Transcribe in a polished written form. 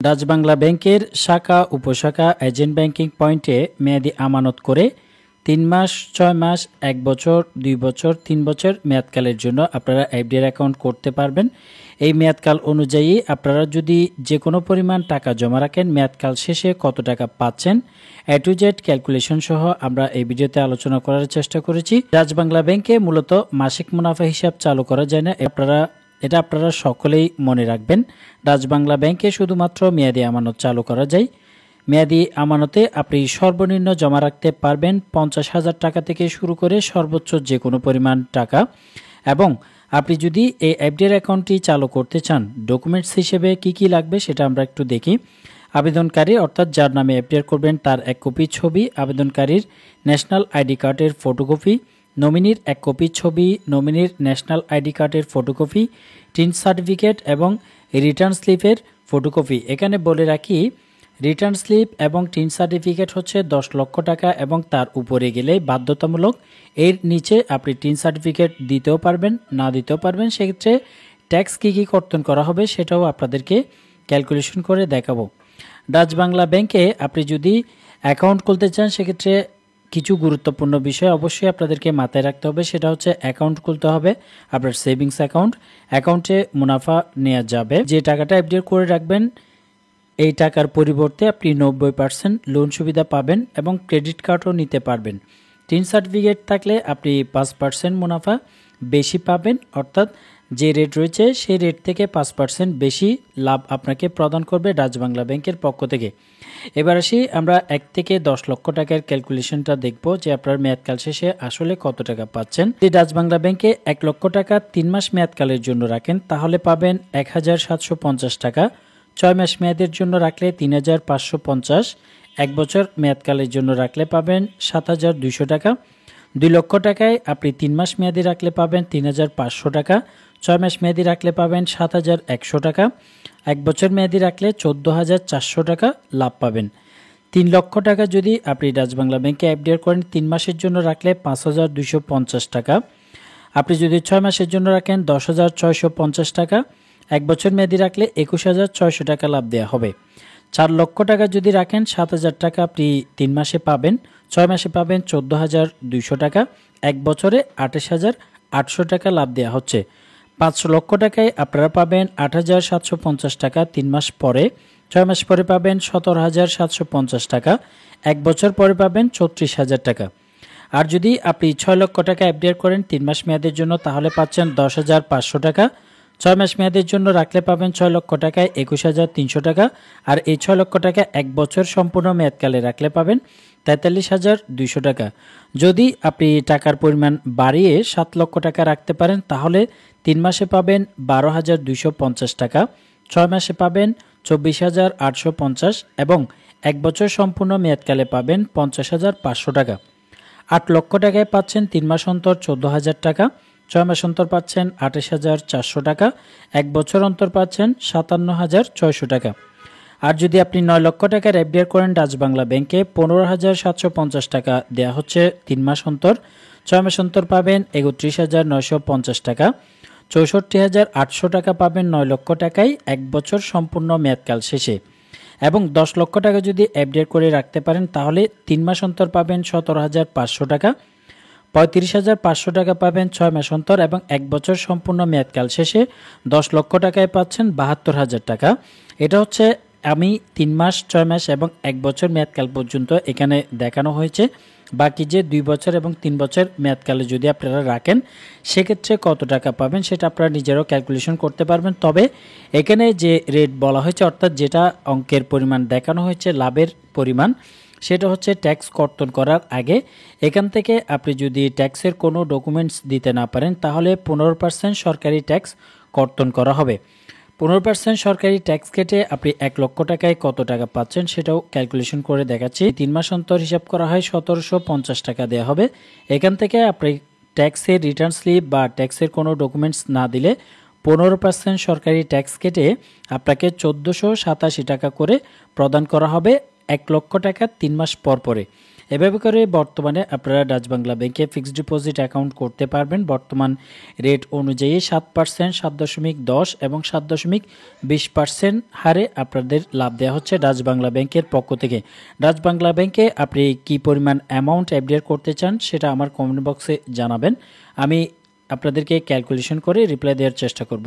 রাজবাংলা ব্যাংকের শাখা উপশাখা agent banking পয়েন্টে মেয়াদি আমানত করে 3 মাস, 6 মাস, 1 বছর, 2 বছর, 3 বছর মেয়াদকালের জন্য আপনারা এফডিআর অ্যাকাউন্ট করতে পারবেন। এই মেয়াদকাল অনুযায়ী আপনারা যদি যে কোনো পরিমাণ টাকা জমা রাখেন, মেয়াদকাল শেষে কত টাকা পাচ্ছেন এ টু জেড ক্যালকুলেশন সহ আমরা এই ভিডিওতে আলোচনা করার চেষ্টা করেছি। রাজবাংলা ব্যাংকে মূলত মাসিক মুনাফা হিসাব চালু করা যায় না, এটা আপনারা সকলেই মনে রাখবেন। রাজবাংলা ব্যাংকে শুধুমাত্র মেয়াদি আমানত চালু করা যায়। মেয়াদি আমানতে আপনি সর্বনিম্ন জমা রাখতে পারবেন 50,000 টাকা থেকে শুরু করে সর্বোচ্চ যে কোনো পরিমাণ টাকা। এবং আপনি যদি এই এফডিআর অ্যাকাউন্টটি চালু করতে চান, ডকুমেন্টস হিসেবে কি কি লাগবে সেটা আমরা একটু দেখি। আবেদনকারী অর্থাৎ যার নামে এফডিআর করবেন তার 1 কপি ছবি, আবেদনকারীর ন্যাশনাল আইডি কার্ডের ফটোকপি, নমিনির 1 কপি ছবি, নমিনির ন্যাশনাল আইডি কার্ডের ফটোকপি, টিন সার্টিফিকেট এবং রিটার্ন স্লিপের ফটোকপি। এখানে বলে রাখি, রিটার্ন স্লিপ এবং টিন সার্টিফিকেট হচ্ছে 10 লক্ষ টাকা এবং তার উপরে গেলে বাধ্যতামূলক। এর নিচে আপনি টিন সার্টিফিকেট দিতেও পারবেন, না দিতেও পারবেন। সেক্ষেত্রে ট্যাক্স কী কী কর্তন করা হবে সেটাও আপনাদেরকে ক্যালকুলেশন করে দেখাবো। রাজবাংলা ব্যাংকে আপনি যদি অ্যাকাউন্ট খুলতে চান, সেক্ষেত্রে কিছু গুরুত্বপূর্ণ বিষয় অবশ্যই আপনাদেরকে মাথায় রাখতে হবে। সেটা হচ্ছে অ্যাকাউন্ট খুলতে হবে আপনার সেভিংস অ্যাকাউন্ট। অ্যাকাউন্টে মুনাফা নেওয়া যাবে। যে টাকাটা এফডিআর করে রাখবেন এই টাকার পরিবর্তে আপনি 90% লোন সুবিধা পাবেন এবং ক্রেডিট কার্ডও নিতে পারবেন। টিন সার্টিফিকেট থাকলে আপনি 5% মুনাফা বেশি পাবেন, অর্থাৎ যে রেট রয়েছে সেই রেট থেকে 5% বেশি লাভ আপনাকে প্রদান করবে রাজবাংলা ব্যাংকের পক্ষ থেকে। এবার আসি আমরা 1 থেকে 10 লক্ষ টাকার ক্যালকুলেশনটা দেখব যে আপনার মেয়াদকাল শেষে আসলে কত টাকা পাচ্ছেন। যদি রাজবাংলা ব্যাংকে 1 লক্ষ টাকা 3 মাস মেয়াদকালের জন্য রাখেন তাহলে পাবেন 1750 টাকা। 6 মাস মেয়াদের জন্য রাখলে 3550, 1 বছর মেয়াদকালের জন্য রাখলে পাবেন 7200 টাকা। 2 লক্ষ টাকায় আপনি 3 মাস মেয়াদি রাখলে পাবেন 3500 টাকা। 6 মাস মেয়াদি রাখলে পাবেন 7100 টাকা। 1 বছর মেয়াদি রাখলে 14400 টাকা লাভ পাবেন। 3 লক্ষ টাকা যদি আপনি রাজবাংলা ব্যাংকে এফডিআর করেন, 3 মাসের জন্য রাখলে 5250 টাকা। আপনি যদি 6 মাসের জন্য রাখেন 10650 টাকা। 1 বছর মেয়াদি রাখলে 21600 টাকা লাভ দেওয়া হবে। 4 লক্ষ টাকা যদি রাখেন 7000 টাকা আপনি 3 মাসে পাবেন, 6 মাসে পাবেন 14200 টাকা। 1 বছরে 28800 টাকা লাভ দেওয়া হচ্ছে। 5 লক্ষ টাকায় আপনারা পাবেন 8750 টাকা 3 মাস পরে, 6 মাস পরে পাবেন 17750 টাকা, 1 বছর পরে পাবেন 34000 টাকা। আর যদি আপনি 6 লক্ষ টাকা এফডিআর করেন 3 মাস মেয়াদের জন্য তাহলে পাচ্ছেন 10500 টাকা। 6 মাস মেয়াদের জন্য রাখলে পাবেন 6 লক্ষ টাকায় 21300 টাকা। আর এই 6 লক্ষ টাকা 1 বছর সম্পূর্ণ মেয়াদকালে রাখলে পাবেন 43200 টাকা। যদি আপনি টাকার পরিমাণ বাড়িয়ে 7 লক্ষ টাকা রাখতে পারেন তাহলে 3 মাসে পাবেন 12250 টাকা, 6 মাসে পাবেন 24850 এবং 1 বছর সম্পূর্ণ মেয়াদকালে পাবেন 50500 টাকা। 8 লক্ষ টাকায় পাচ্ছেন 3 মাস অন্তর 14000 টাকা, 6 মাস অন্তর পাচ্ছেন 28400 টাকা, 1 বছর অন্তর পাচ্ছেন 57600 টাকা। আর যদি আপনি 9 লক্ষ টাকার এফডিআর করেন রাজবাংলা ব্যাংকে 15750 টাকা দেওয়া হচ্ছে 3 মাস অন্তর, 6 মাস অন্তর পাবেন 31950 টাকা, 64800 টাকা পাবেন 9 লক্ষ টাকায় 1 বছর সম্পূর্ণ মেয়াদকাল শেষে। এবং 10 লক্ষ টাকা যদি এফডিআর করে রাখতে পারেন তাহলে 3 মাস অন্তর পাবেন 17500 টাকা, 35500 টাকা পাবেন 6 মাস অন্তর এবং 1 বছর সম্পূর্ণ মেয়াদকাল শেষে 10 লক্ষ টাকায় পাচ্ছেন 72000 টাকা। এটা হচ্ছে আমি 3 মাস, 6 মাস এবং 1 বছর মেয়াদকাল পর্যন্ত এখানে দেখানো হয়েছে। বাকি যে 2 বছর এবং 3 বছর মেয়াদকালে যদি আপনারা রাখেন সেক্ষেত্রে কত টাকা পাবেন সেটা আপনারা নিজেরাও ক্যালকুলেশন করতে পারবেন। তবে এখানে যে রেট বলা হয়েছে, অর্থাৎ যেটা অঙ্কের পরিমাণ দেখানো হয়েছে লাভের পরিমাণ, সেটা হচ্ছে ট্যাক্স কর্তন করার আগে। এখান থেকে আপনি যদি ট্যাক্সের কোনো ডকুমেন্টস দিতে না পারেন তাহলে 15% সরকারি ট্যাক্স কর্তন করা হবে। 15% সরকারি ট্যাক্স কেটে আপনি 1 লক্ষ টাকায় কত টাকা পাচ্ছেন সেটাও ক্যালকুলেশন করে দেখাচ্ছি। 3 মাস অন্তর হিসাব করা হয় 1750 টাকা দেওয়া হবে। এখান থেকে আপনি ট্যাক্সের রিটার্ন স্লিপ বা ট্যাক্সের কোনো ডকুমেন্টস না দিলে 15% সরকারি ট্যাক্স কেটে আপনাকে 1487 টাকা করে প্রদান করা হবে 1 লক্ষ টাকা 3 মাস পর পরে। এভাবে করে বর্তমানে আপনারা ডাচ বাংলা ব্যাংকে ফিক্সড ডিপোজিট অ্যাকাউন্ট করতে পারবেন। বর্তমান রেট অনুযায়ী 7%, 7.10 এবং 7.20% হারে আপনাদের লাভ দেওয়া হচ্ছে ডাচ বাংলা ব্যাংকের পক্ষ থেকে। ডাচ বাংলা ব্যাংকে আপনি কি পরিমাণ অ্যামাউন্ট এফডিআর করতে চান সেটা আমার কমেন্ট বক্সে জানাবেন, আমি আপনাদেরকে ক্যালকুলেশন করে রিপ্লাই দেওয়ার চেষ্টা করব।